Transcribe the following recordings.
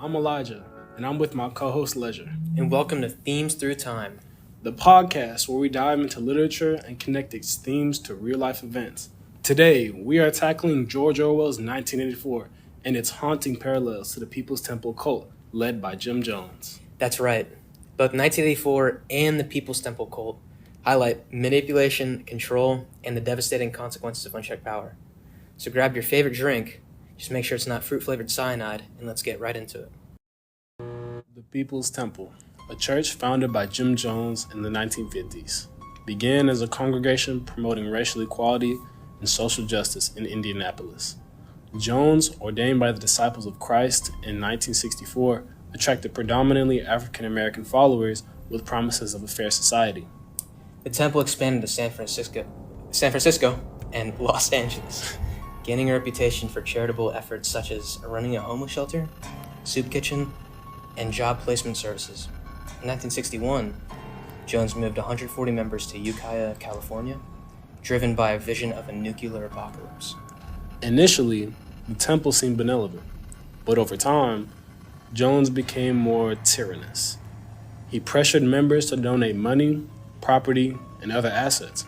I'm Elijah, and I'm with my co-host Leisure. And welcome to Themes Through Time, the podcast where we dive into literature and connect its themes to real-life events. Today, we are tackling George Orwell's 1984 and its haunting parallels to the People's Temple cult led by Jim Jones. That's right. Both 1984 and the People's Temple cult highlight manipulation, control, and the devastating consequences of unchecked power. So grab your favorite drink, just make sure it's not fruit-flavored cyanide, and let's get right into it. The People's Temple, a church founded by Jim Jones in the 1950s, began as a congregation promoting racial equality and social justice in Indianapolis. Jones, ordained by the Disciples of Christ in 1964, attracted predominantly African American followers with promises of a fair society. The temple expanded to San Francisco, and Los Angeles, gaining a reputation for charitable efforts such as running a homeless shelter, soup kitchen, and job placement services. In 1961, Jones moved 140 members to Ukiah, California, driven by a vision of a nuclear apocalypse. Initially, the temple seemed benevolent, but over time, Jones became more tyrannous. He pressured members to donate money, property, and other assets.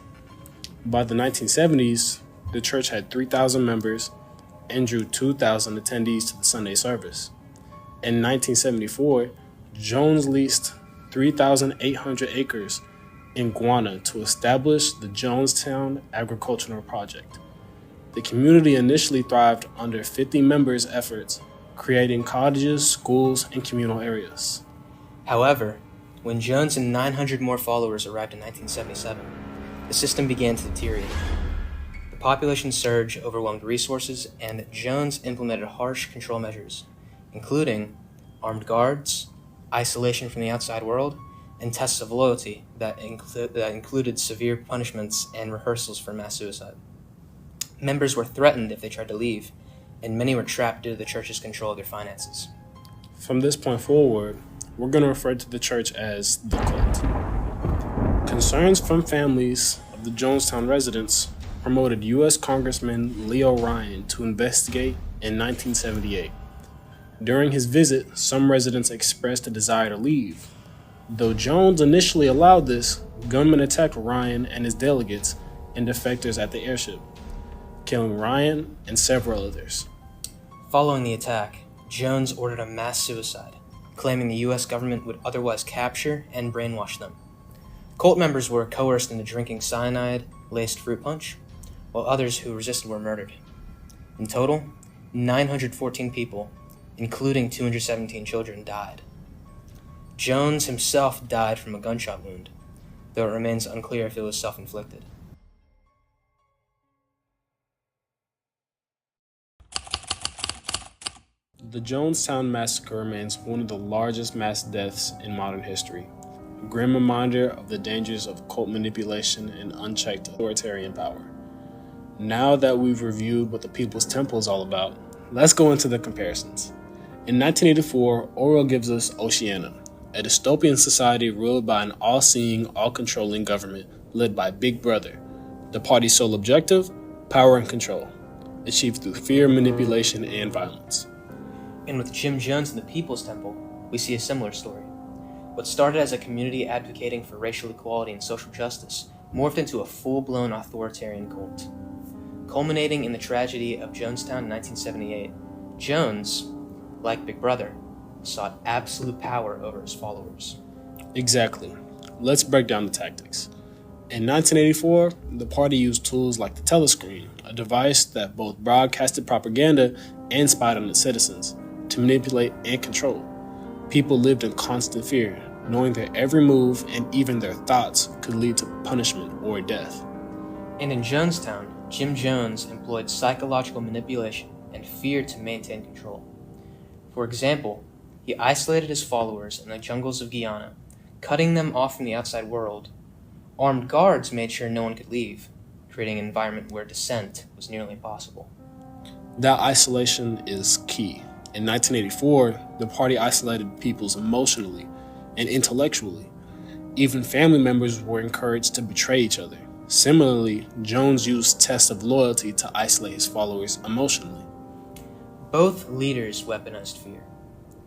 By the 1970s, the church had 3,000 members and drew 2,000 attendees to the Sunday service. In 1974, Jones leased 3,800 acres in Guyana to establish the Jonestown Agricultural Project. The community initially thrived under 50 members' efforts, creating cottages, schools, and communal areas. However, when Jones and 900 more followers arrived in 1977, the system began to deteriorate. The population surge overwhelmed resources, and Jones implemented harsh control measures, including armed guards, isolation from the outside world, and tests of loyalty that included severe punishments and rehearsals for mass suicide. Members were threatened if they tried to leave, and many were trapped due to the church's control of their finances. From this point forward, we're going to refer to the church as the cult. Concerns from families of the Jonestown residents promoted U.S. Congressman Leo Ryan to investigate in 1978. During his visit, some residents expressed a desire to leave. Though Jones initially allowed this, gunmen attacked Ryan and his delegates and defectors at the airship, killing Ryan and several others. Following the attack, Jones ordered a mass suicide, claiming the U.S. government would otherwise capture and brainwash them. Cult members were coerced into drinking cyanide-laced fruit punch, while others who resisted were murdered. In total, 914 people, including 217 children, died. Jones himself died from a gunshot wound, though it remains unclear if it was self-inflicted. The Jonestown Massacre remains one of the largest mass deaths in modern history, a grim reminder of the dangers of cult manipulation and unchecked authoritarian power. Now that we've reviewed what the People's Temple is all about, let's go into the comparisons. In 1984, Orwell gives us Oceania, a dystopian society ruled by an all-seeing, all-controlling government led by Big Brother, the party's sole objective, power and control, achieved through fear, manipulation, and violence. And with Jim Jones and the People's Temple, we see a similar story. What started as a community advocating for racial equality and social justice morphed into a full-blown authoritarian cult. Culminating in the tragedy of Jonestown in 1978, Jones, like Big Brother, sought absolute power over his followers. Exactly. Let's break down the tactics. In 1984, the party used tools like the telescreen, a device that both broadcasted propaganda and spied on its citizens, to manipulate and control. People lived in constant fear, knowing that every move and even their thoughts could lead to punishment or death. And in Jonestown, Jim Jones employed psychological manipulation and fear to maintain control. For example, he isolated his followers in the jungles of Guyana, cutting them off from the outside world. Armed guards made sure no one could leave, creating an environment where dissent was nearly impossible. That isolation is key. In 1984, the party isolated peoples emotionally and intellectually. Even family members were encouraged to betray each other. Similarly, Jones used tests of loyalty to isolate his followers emotionally. Both leaders weaponized fear.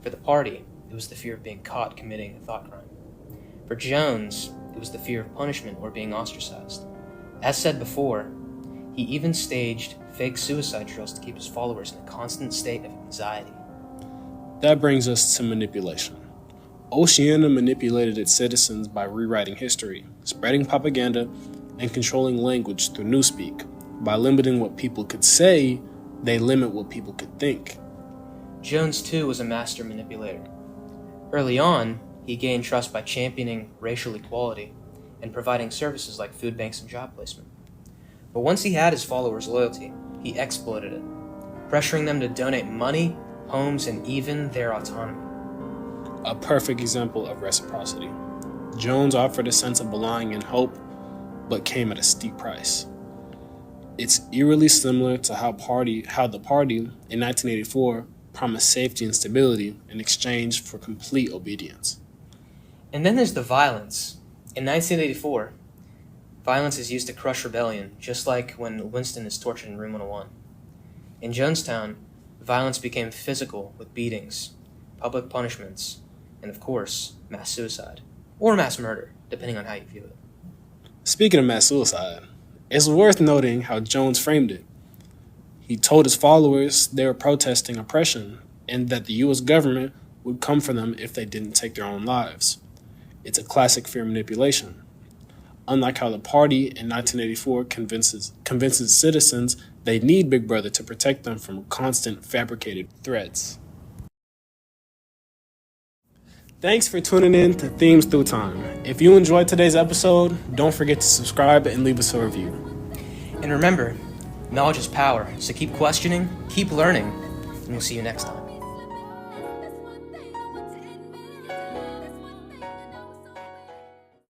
For the party, it was the fear of being caught committing a thought crime. For Jones, it was the fear of punishment or being ostracized. As said before, he even staged fake suicide drills to keep his followers in a constant state of anxiety. That brings us to manipulation. Oceania manipulated its citizens by rewriting history, spreading propaganda, and controlling language through newspeak. By limiting what people could say, they limit what people could think. Jones, too, was a master manipulator. Early on, he gained trust by championing racial equality and providing services like food banks and job placement. But once he had his followers' loyalty, he exploited it, pressuring them to donate money, homes, and even their autonomy. A perfect example of reciprocity. Jones offered a sense of belonging and hope, but came at a steep price. It's eerily similar to how the party in 1984 promised safety and stability in exchange for complete obedience. And then there's the violence. In 1984, violence is used to crush rebellion, just like when Winston is tortured in Room 101. In Jonestown, violence became physical with beatings, public punishments, and of course, mass suicide, or mass murder, depending on how you view it. Speaking of mass suicide, it's worth noting how Jones framed it. He told his followers they were protesting oppression and that the U.S. government would come for them if they didn't take their own lives. It's a classic fear manipulation. Unlike how the party in 1984 convinces citizens they need Big Brother to protect them from constant fabricated threats. Thanks for tuning in to Themes Through Time. If you enjoyed today's episode, don't forget to subscribe and leave us a review. And remember, knowledge is power, so keep questioning, keep learning, and we'll see you next time.